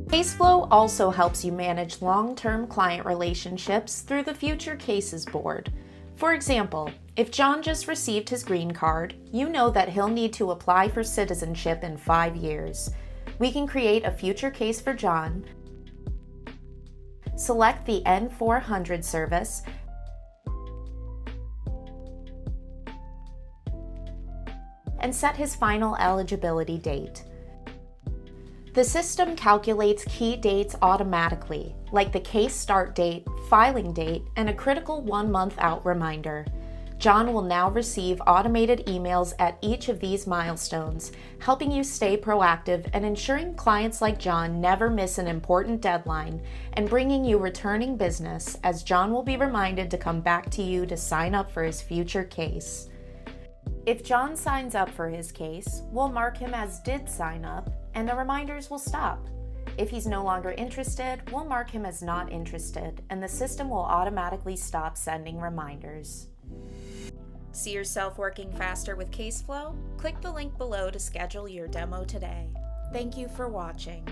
Caseflow also helps you manage long-term client relationships through the Future Cases board. For example, if John just received his green card, you know that he'll need to apply for citizenship in 5 years. We can create a future case for John, select the N400 service, and set his final eligibility date. The system calculates key dates automatically, like the case start date, filing date, and a critical 1 month out reminder. John will now receive automated emails at each of these milestones, helping you stay proactive and ensuring clients like John never miss an important deadline and bringing you returning business, as John will be reminded to come back to you to sign up for his future case. If John signs up for his case, we'll mark him as did sign up, and the reminders will stop. If he's no longer interested, we'll mark him as not interested, and the system will automatically stop sending reminders. See yourself working faster with Caseflow? Click the link below to schedule your demo today. Thank you for watching.